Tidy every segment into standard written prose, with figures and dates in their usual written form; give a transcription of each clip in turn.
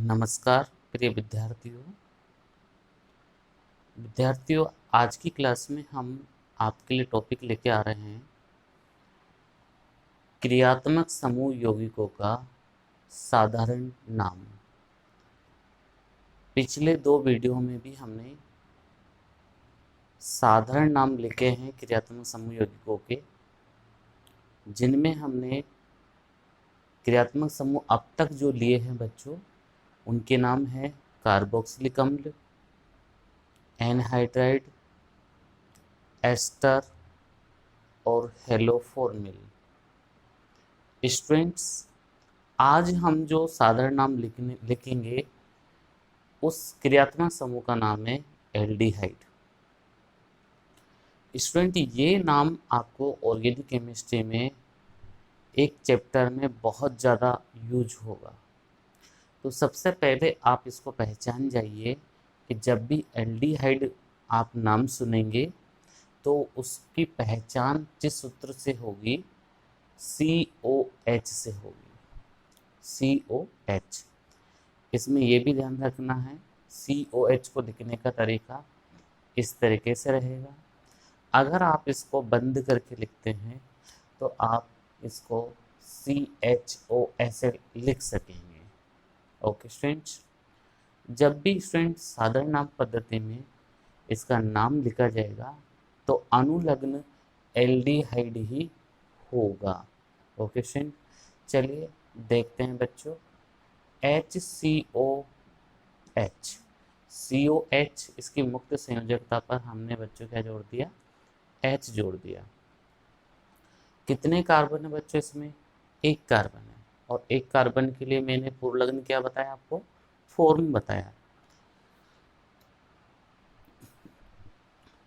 नमस्कार प्रिय विद्यार्थियों, आज की क्लास में हम आपके लिए टॉपिक लेके आ रहे हैं क्रियात्मक समूह यौगिकों का साधारण नाम। पिछले दो वीडियो में भी हमने साधारण नाम लिखे हैं क्रियात्मक समूह यौगिकों के, जिनमें हमने क्रियात्मक समूह अब तक जो लिए हैं बच्चों, उनके नाम है कार्बोक्सिलिक अम्ल, एनहाइड्राइड, एस्टर और हेलोफोर्मिल। स्टूडेंट्स, आज हम जो साधारण नाम लिखेंगे उस क्रियात्मक समूह का नाम है एल्डिहाइड। स्टूडेंट, ये नाम आपको ऑर्गेनिक केमिस्ट्री में एक चैप्टर में बहुत ज़्यादा यूज होगा। तो सबसे पहले आप इसको पहचान जाइए कि जब भी एल्डिहाइड आप नाम सुनेंगे तो उसकी पहचान किस सूत्र से होगी? COH से होगी। COH। इसमें यह भी ध्यान रखना है, COH को लिखने का तरीका इस तरीके से रहेगा। अगर आप इसको बंद करके लिखते हैं तो आप इसको CHO ऐसे लिख सकेंगे। ओके स्टूडेंट्स, जब भी स्टूडेंट्स साधारण नाम पद्धति में इसका नाम लिखा जाएगा तो अनुलग्न एल्डिहाइड ही होगा। ओके स्टूडेंट, चलिए देखते हैं बच्चों। HCOH, COH इसकी मुक्त संयोजकता पर हमने बच्चों क्या जोड़ दिया? H जोड़ दिया। कितने कार्बन है बच्चों इसमें? एक कार्बन है, और एक कार्बन के लिए मैंने पूर्वलग्न क्या बताया आपको? फॉर्म बताया।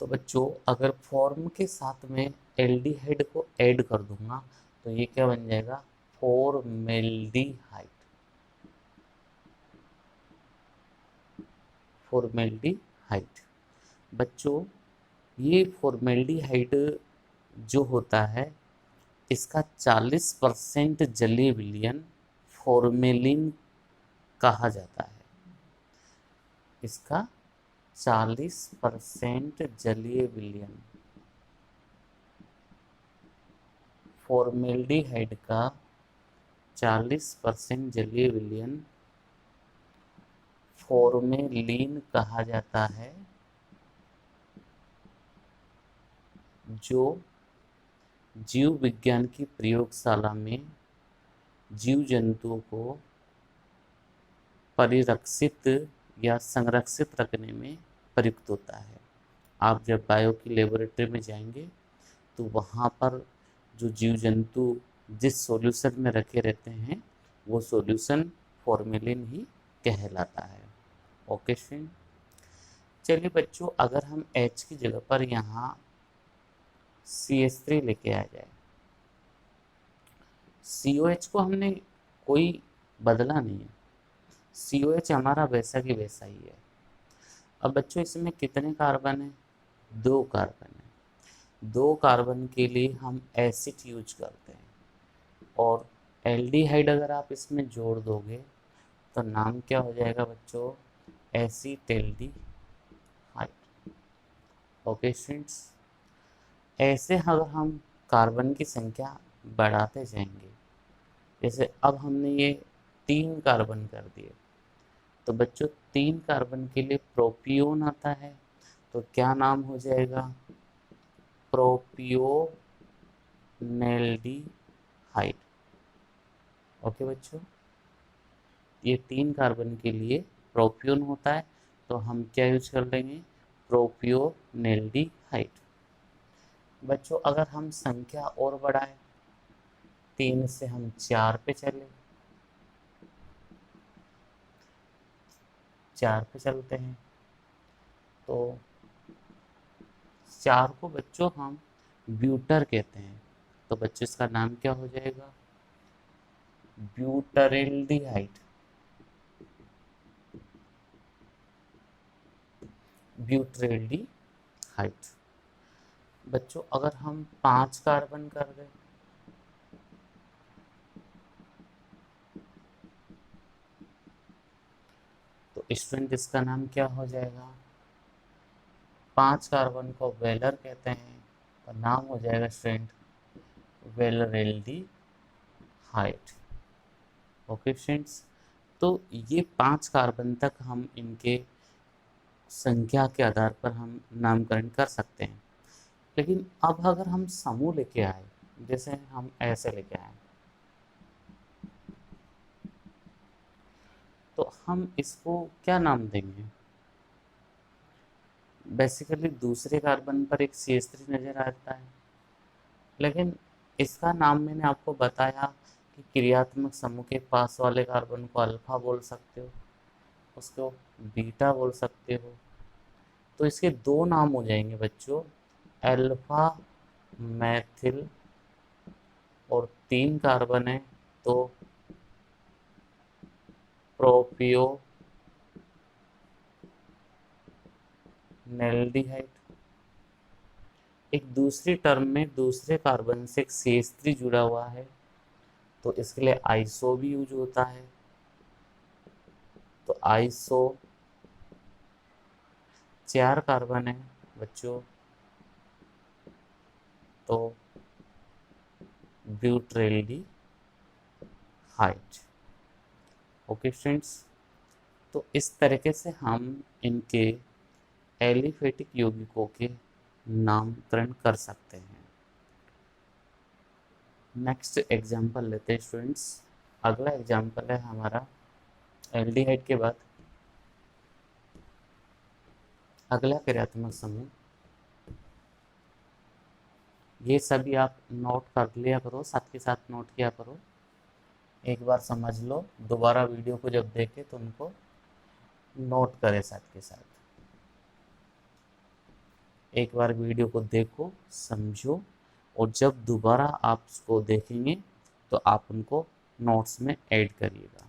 तो बच्चों, अगर फॉर्म के साथ में एल्डिहाइड को ऐड कर दूंगा तो ये क्या बन जाएगा? फॉर्मेल्डिहाइड। फॉर्मेल्डिहाइड। बच्चों, ये फॉर्मेल्डिहाइड जो होता है इसका 40% जलीय विलयन फॉर्मेलिन कहा जाता है। इसका 40% जलीय विलयन, फॉर्मेल्डिहाइड का 40% जलीय विलयन फॉर्मेलिन कहा जाता है, जो जीव विज्ञान की प्रयोगशाला में जीव जंतुओं को परिरक्षित या संरक्षित रखने में प्रयुक्त होता है। आप जब बायो की लेबोरेटरी में जाएंगे तो वहाँ पर जो जीव जंतु जिस सॉल्यूशन में रखे रहते हैं वो सॉल्यूशन फॉर्मेलिन ही कहलाता है। ओके फ्रेंड, चलिए बच्चों, अगर हम H की जगह पर यहाँ CH3 लेके आ जाए, COH को हमने कोई बदला नहीं है, COH हमारा वैसा की वैसा ही है। अब बच्चों, इसमें कितने कार्बन है? 2 कार्बन है। 2 कार्बन के लिए हम एसिड यूज करते हैं, और एल्डिहाइड अगर आप इसमें जोड़ दोगे तो नाम क्या हो जाएगा बच्चों? एसीटेल्डिहाइड। ओके स्टूडेंट्स, ऐसे अगर हम कार्बन की संख्या बढ़ाते जाएंगे, जैसे अब हमने ये 3 कार्बन कर दिए, तो बच्चों 3 कार्बन के लिए प्रोपियोन आता है, तो क्या नाम हो जाएगा? प्रोपियोनेल्डिहाइड। ओके बच्चों, ये 3 कार्बन के लिए प्रोपियोन होता है, तो हम क्या यूज कर लेंगे? प्रोपियोनेल्डिहाइड। बच्चों, अगर हम संख्या और बढ़ाएं, 3 से हम 4 पे चले, 4 पे चलते हैं, तो 4 को बच्चों हम ब्यूटर कहते हैं, तो बच्चों इसका नाम क्या हो जाएगा? ब्यूटरेल्डिहाइड। ब्यूटरेल्डिहाइड। बच्चों, अगर हम 5 कार्बन कर दें, तो स्टूडेंट इसका नाम क्या हो जाएगा? 5 कार्बन को वेलर कहते हैं, तो नाम हो जाएगा स्टूडेंट वेलरेल्डी हाइट। ओके फ्रेंड्स, तो ये 5 कार्बन तक हम इनके संख्या के आधार पर हम नामकरण कर सकते हैं। लेकिन अब अगर हम समूह लेके आए, जैसे हम ऐसे लेके आए, तो हम इसको क्या नाम देंगे? बेसिकली दूसरे कार्बन पर एक CH3 नज़र आता है, लेकिन इसका नाम मैंने आपको बताया कि क्रियात्मक समूह के पास वाले कार्बन को अल्फा बोल सकते हो, उसको बीटा बोल सकते हो। तो इसके 2 नाम हो जाएंगे बच्चों, अल्फा मैथिल, और 3 कार्बन है तो प्रोपियो नेल्डिहाइड। एक दूसरी टर्म में दूसरे कार्बन से एक CH3 जुड़ा हुआ है, तो इसके लिए आइसो भी यूज होता है, तो आइसो 4 कार्बन है बच्चों, तो ब्यूट्रेल्डी हाइट। ओके फ्रेंड्स, तो इस तरीके से हम इनके एलिफेटिक यौगिकों के नामकरण कर सकते हैं। नेक्स्ट एग्जाम्पल लेते हैं स्टूडेंट्स। अगला एग्जाम्पल है हमारा एल्डिहाइड के बाद अगला क्रियात्मक समूह। ये सभी आप नोट कर लिया करो, साथ के साथ नोट किया करो, एक बार समझ लो, दोबारा वीडियो को जब देखे तो उनको नोट करें साथ के साथ। एक बार वीडियो को देखो, समझो, और जब दोबारा आप उसको देखेंगे तो आप उनको नोट्स में ऐड करिएगा।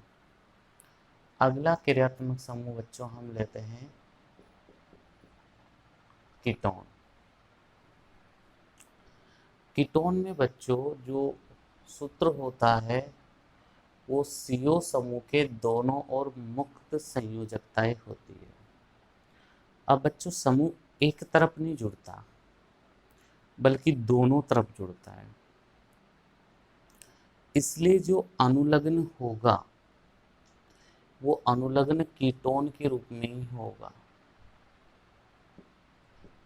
अगला क्रियात्मक समूह बच्चों हम लेते हैं कीटोन। कीटोन में बच्चों जो सूत्र होता है वो CO समूह के दोनों ओर मुक्त संयोजकताएं होती है। अब बच्चों समूह एक तरफ नहीं जुड़ता बल्कि दोनों तरफ जुड़ता है, इसलिए जो अनुलग्न होगा वो अनुलग्न कीटोन के रूप में ही होगा।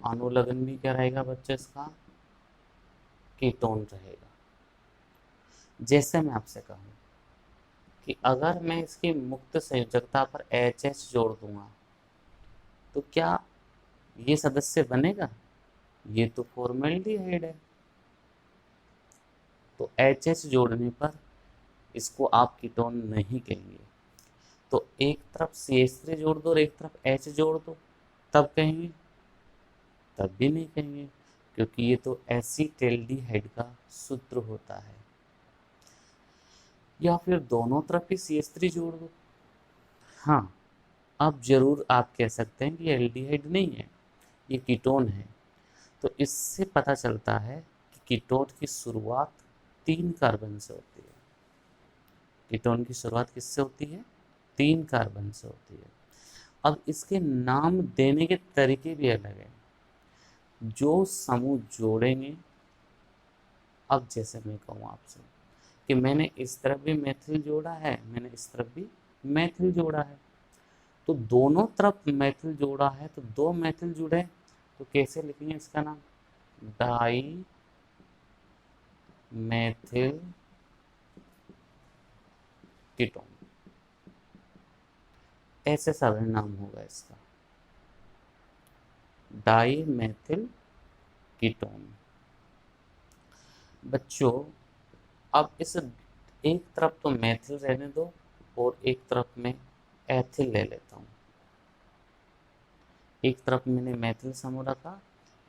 अनुलग्न भी क्या रहेगा बच्चों? इसका कीटोन रहेगा। जैसे मैं आपसे कहूँ कि अगर मैं इसकी मुक्त संयोजकता पर HH जोड़ दूंगा तो क्या ये सदस्य बनेगा? ये तो फॉर्मेल्डिहाइड है, तो HH जोड़ने पर इसको आप कीटोन नहीं कहेंगे। तो एक तरफ CH3 जोड़ दो और एक तरफ H जोड़ दो, तब कहेंगे? तब भी नहीं कहेंगे, क्योंकि ये तो एसीटेल्डिहाइड का सूत्र होता है। या फिर दोनों तरफ ही CH3 जोड़ दो। हाँ, अब जरूर आप कह सकते हैं कि एल्डिहाइड नहीं है, ये कीटोन है। तो इससे पता चलता है कि कीटोन की शुरुआत 3 कार्बन से होती है। कीटोन की शुरुआत किससे होती है? 3 कार्बन से होती है। अब इसके नाम देने के तरीके भी अलग हैं। जो समूह जोड़ेंगे, अब जैसे मैं कहूँ आपसे कि मैंने इस तरफ भी मैथिल जोड़ा है, मैंने इस तरफ भी मैथिल जोड़ा है, तो दोनों तरफ मैथिल जोड़ा है, तो 2 मैथिल जुड़े, तो कैसे लिखेंगे इसका नाम? डाई मैथिल कीटोन, ऐसे साधारण नाम होगा इसका, डाई मैथिल कीटोन। बच्चों अब इस एक तरफ तो मैथिल रहने दो और एक तरफ में एथिल ले लेता हूँ। एक तरफ मैंने मैथिल समूह रखा,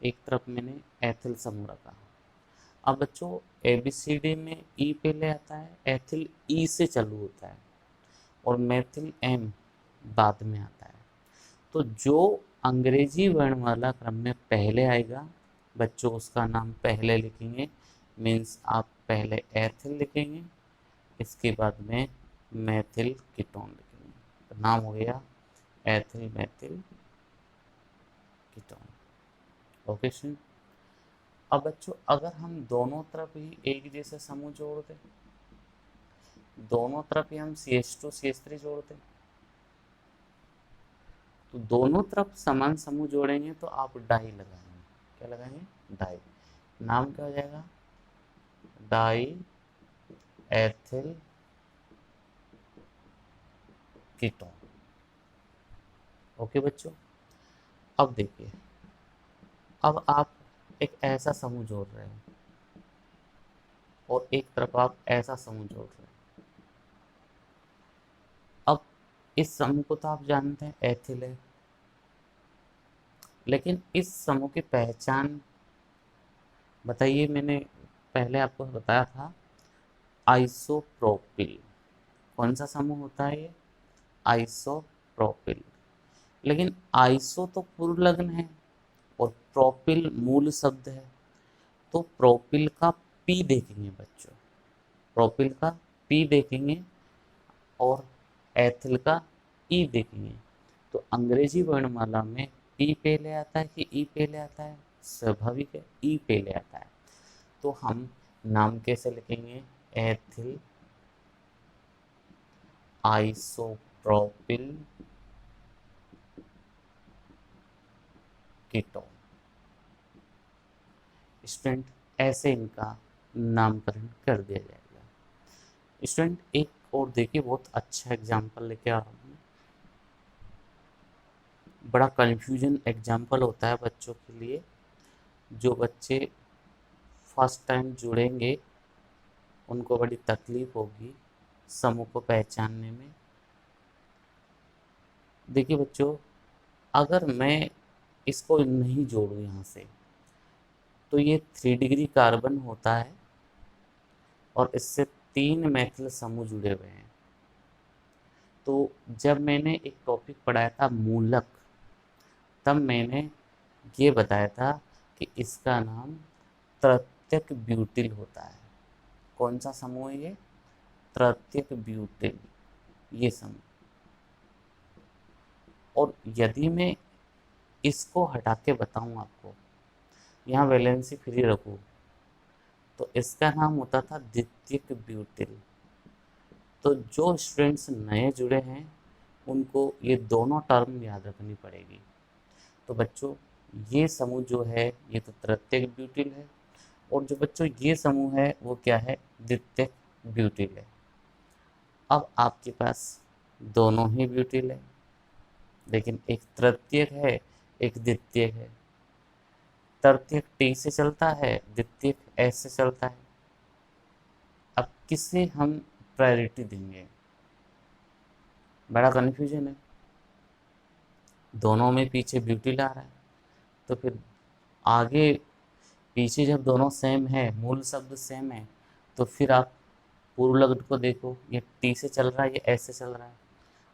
एक तरफ मैंने एथिल समूह रखा। अब बच्चों ABCD में ई पहले आता है, एथिल ई से चालू होता है और मैथिल M बाद में आता है। तो जो अंग्रेजी वर्ण वाला क्रम में पहले आएगा बच्चों उसका नाम पहले लिखेंगे, मीन्स आप पहले एथिल लिखेंगे, इसके बाद में मैथिल कीटोन लिखेंगे, तो नाम हो गया ethyl methyl ketone. Okay student, अब बच्चों अगर हम दोनों तरफ ही एक जैसे समूह जोड़ दें, दोनों तरफ ही हम CH2 CH3 जोड़ दें, तो दोनों तरफ समान समूह जोड़ेंगे तो आप डाई लगाएंगे। क्या लगाएंगे? डाई। नाम क्या हो जाएगा? Die ethyl ketone. ओके बच्चों, अब देखिए, अब आप एक ऐसा समूह जोड़ रहे हैं और एक तरफ आप ऐसा समूह जोड़ रहे हैं। अब इस समूह को तो आप जानते हैं एथिल है, लेकिन इस समूह की पहचान बताइए। मैंने पहले आपको बताया था आइसोप्रोपिल। कौन सा समूह होता है ये? आइसोप्रोपिल। लेकिन आइसो तो पुल्लिंग है और प्रोपिल मूल शब्द है, तो प्रोपिल का पी देखेंगे बच्चों, प्रोपिल का पी देखेंगे और एथिल का ई देखेंगे। तो अंग्रेजी वर्णमाला में पी पहले आता है कि ई पहले आता है? स्वाभाविक है, ई पहले आता है। तो हम नाम कैसे लिखेंगे? Ethyl isopropyl ketone. स्टूडेंट ऐसे इनका नामकरण कर दिया जाएगा। स्टूडेंट एक और देखिए, बहुत अच्छा एग्जाम्पल लेके आ रहा हूँ। बड़ा कंफ्यूजन एग्जाम्पल होता है बच्चों के लिए, जो बच्चे फर्स्ट टाइम जुड़ेंगे उनको बड़ी तकलीफ होगी समूह को पहचानने में। देखिए बच्चों, अगर मैं इसको नहीं जोड़ूं यहाँ से, तो ये 3 डिग्री कार्बन होता है और इससे 3 मैथिल समूह जुड़े हुए हैं। तो जब मैंने एक टॉपिक पढ़ाया था मूलक, तब मैंने ये बताया था कि इसका नाम तृतीयक ब्यूटिल होता है। कौन सा समूह है ये? तृतीयक ब्यूटिल, ये समूह। और यदि मैं इसको हटा के बताऊं आपको, यहाँ वैलेंसी फ्री रखूं, तो इसका नाम होता था द्वितीयक ब्यूटिल। तो जो स्टूडेंट्स नए जुड़े हैं उनको ये दोनों टर्म याद रखनी पड़ेगी। तो बच्चों ये समूह जो है ये तो तृतीयक ब्यूटिल है, और जो बच्चों ये समूह है वो क्या है? द्वितीयक ब्यूटिल है। अब आपके पास दोनों ही ब्यूटिल है, लेकिन एक तृतीयक है एक द्वितीयक है। तृतीयक टी से चलता है, द्वितीयक एस से चलता है। अब किसे हम प्रायोरिटी देंगे? बड़ा कन्फ्यूजन है। दोनों में पीछे ब्यूटिल आ रहा है, तो फिर आगे पीछे जब दोनों सेम है, मूल शब्द सेम है, तो फिर आप पूर्व लग्न को देखो, ये टी से चल रहा है, ये एस से चल रहा है।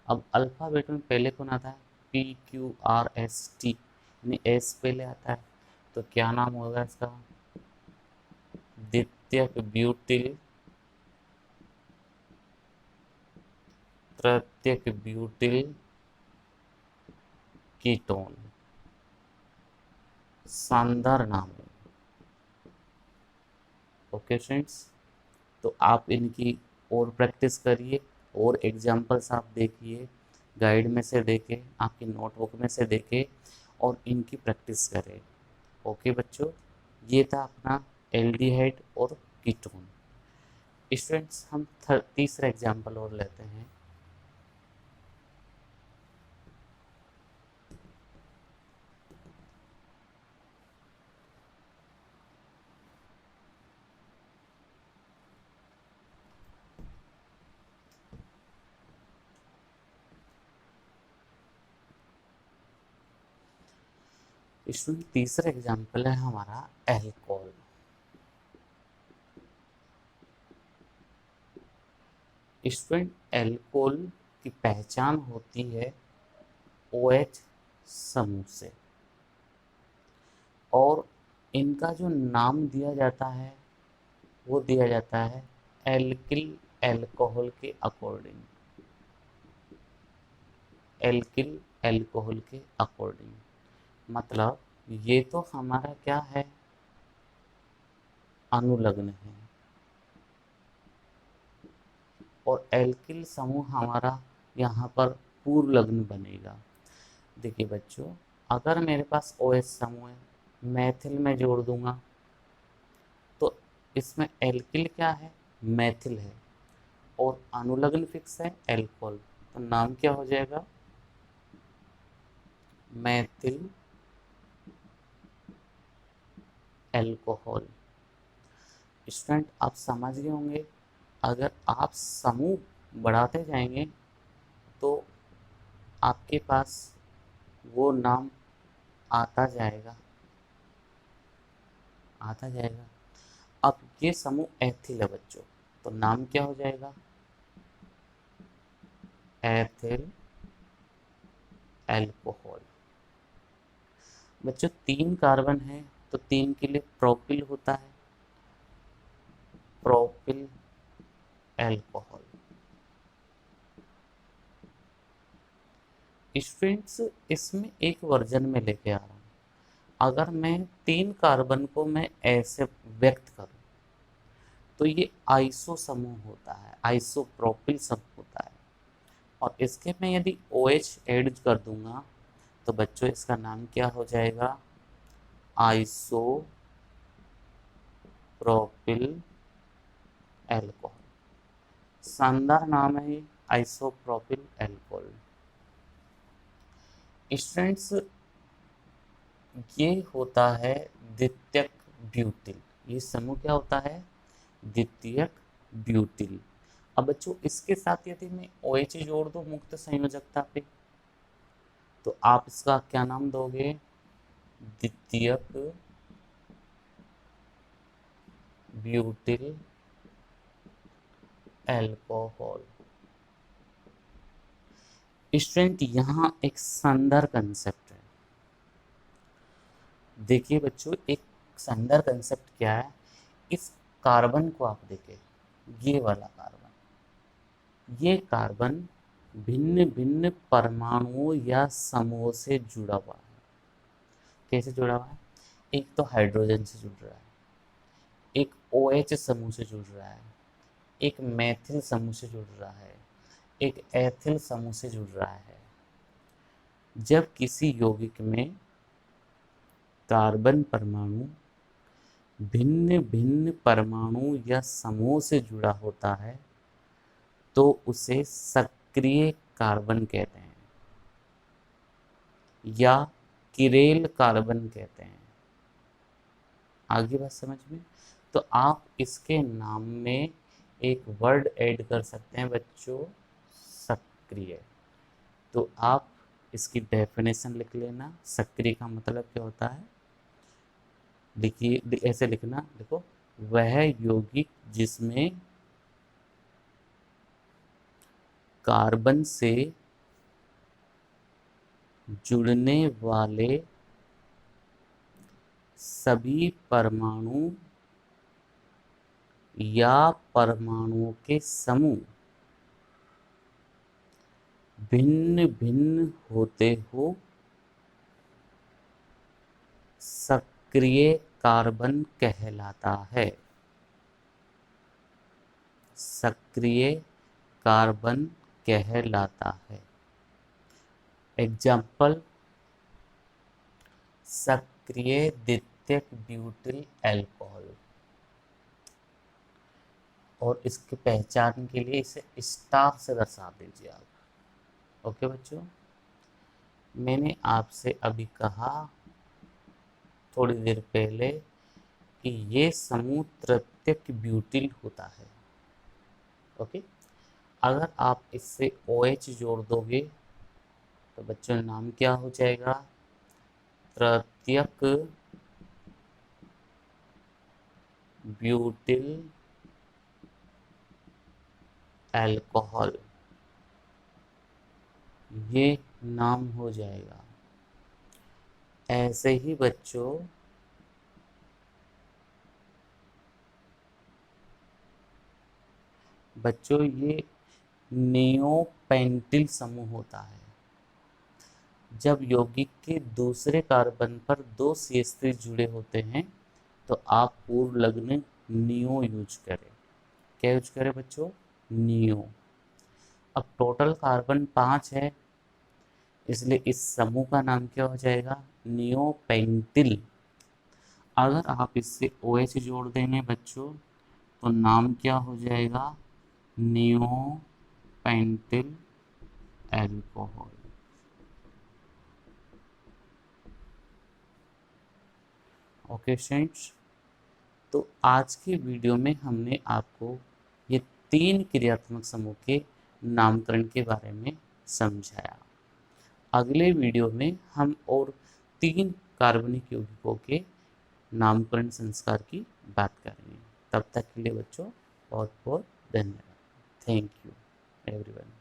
अब अल्फ़ाबेट में पहले कौन आता है? PQRST, यानी एस पहले आता है। तो क्या नाम होगा इसका? द्वितीयक ब्यूटिल, तृतीयक ब्यूटिल कीटोन। शानदार नाम है। ओके फ्रेंड्स, तो आप इनकी और प्रैक्टिस करिए और एग्जाम्पल्स आप देखिए, गाइड में से देखें, आपकी नोटबुक में से देखें और इनकी प्रैक्टिस करें। ओके बच्चों, ये था अपना एल्डिहाइड और कीटोन। स्टूडेंट्स हम तीसरा एग्जाम्पल और लेते हैं। स्टूडेंट तीसरा एग्जाम्पल है हमारा एल्कोहल। स्टूडेंट एल्कोहल की पहचान होती है OH समूह से, और इनका जो नाम दिया जाता है वो दिया जाता है एल्किल एल्कोहल के अकॉर्डिंग। एल्किल एल्कोहल के अकॉर्डिंग। मतलब ये तो हमारा क्या है, अनुलग्न है, और एल्किल समूह हमारा यहाँ पर पूर्व लग्न बनेगा। देखिए बच्चों, अगर मेरे पास OH समूह है, मैथिल में जोड़ दूंगा तो इसमें एल्किल क्या है, मैथिल है, और अनुलग्न फिक्स है एल्कोहल, तो नाम क्या हो जाएगा, मैथिल एल्कोहल। स्टूडेंट आप समझ गए होंगे, अगर आप समूह बढ़ाते जाएंगे तो आपके पास वो नाम आता जाएगा, आता जाएगा। अब ये समूह एथिल है बच्चों, तो नाम क्या हो जाएगा, एथिल एल्कोहल। बच्चों 3 कार्बन है तो 3 के लिए प्रोपिल होता है, प्रोपिल एल्कोहल। स्टूडेंट्स इसमें एक वर्जन में लेके आ रहा हूँ, अगर मैं 3 कार्बन को मैं ऐसे व्यक्त करूं तो ये आइसो समूह होता है, आइसोप्रोपिल समूह होता है। और इसके मैं यदि OH ऐड कर दूंगा तो बच्चों इसका नाम क्या हो जाएगा, आइसोप्रोपिल एल्कोहल। शानदार नाम है ये, आइसोप्रोपिल एल्कोहल। स्टूडेंट्स ये होता है द्वितीयक ब्यूटिल, ये समूह क्या होता है, द्वितीयक ब्यूटिल। अब बच्चों इसके साथ यदि मैं OH जोड़ दूं मुक्त संयोजकता पे तो आप इसका क्या नाम दोगे, द्वितीयक ब्यूटिल एल्कोहल। स्टूडेंट यहाँ एक शानदार कंसेप्ट है, देखिए बच्चों एक शानदार कंसेप्ट क्या है, इस कार्बन को आप देखें, ये वाला कार्बन, ये कार्बन भिन्न भिन्न परमाणुओं या समूहों से जुड़ा हुआ है। कैसे जुड़ा हुआ है, एक तो हाइड्रोजन से जुड़ रहा है, एक OH समूह से जुड़ रहा है, एक मैथिल समूह से जुड़ रहा है, एक एथिल समूह से जुड़ रहा है। जब किसी यौगिक में कार्बन परमाणु भिन्न भिन्न परमाणु या समूह से जुड़ा होता है तो उसे सक्रिय कार्बन कहते हैं या किरेल कार्बन कहते हैं। आगे बात समझ में, तो आप इसके नाम में एक वर्ड ऐड कर सकते हैं बच्चों, सक्रिय। तो आप इसकी डेफिनेशन लिख लेना, सक्रिय का मतलब क्या होता है, लिखिए ऐसे लिखना, देखो वह यौगिक जिसमें कार्बन से जुड़ने वाले सभी परमाणु या परमाणुओं के समूह भिन्न भिन्न होते हो सक्रिय कार्बन कहलाता है, सक्रिय कार्बन कहलाता है। एग्जाम्पल, सक्रिय द्वितीयक ब्यूटिल एल्कोहल। और इसकी पहचान के लिए इसे स्टार से दर्शा दीजिए आप। ओके बच्चों, मैंने आपसे अभी कहा थोड़ी देर पहले कि ये समूह तृतीयक ब्यूटिल होता है। ओके, अगर आप इससे OH जोड़ दोगे तो बच्चों नाम क्या हो जाएगा, तृतीयक ब्यूटिल एल्कोहल, ये नाम हो जाएगा। ऐसे ही बच्चों ये नियोपेंटिल समूह होता है। जब यौगिक के दूसरे कार्बन पर 2 CH3 जुड़े होते हैं तो आप पूर्व लग्न नियो यूज करें। क्या यूज करें बच्चों? नियो। अब टोटल कार्बन 5 है, इसलिए इस समूह का नाम क्या हो जाएगा? नियोपेंटिल। अगर आप इससे OH जोड़ देंगे बच्चों तो नाम क्या हो जाएगा? नियोपेंटिल एल्कोहल। ओके स्टूडेंट्स, तो आज के वीडियो में हमने आपको ये 3 क्रियात्मक समूह के नामकरण के बारे में समझाया। अगले वीडियो में हम और 3 कार्बनिक यौगिकों के नामकरण संस्कार की बात करेंगे। तब तक के लिए बच्चों बहुत बहुत धन्यवाद। Thank you everyone.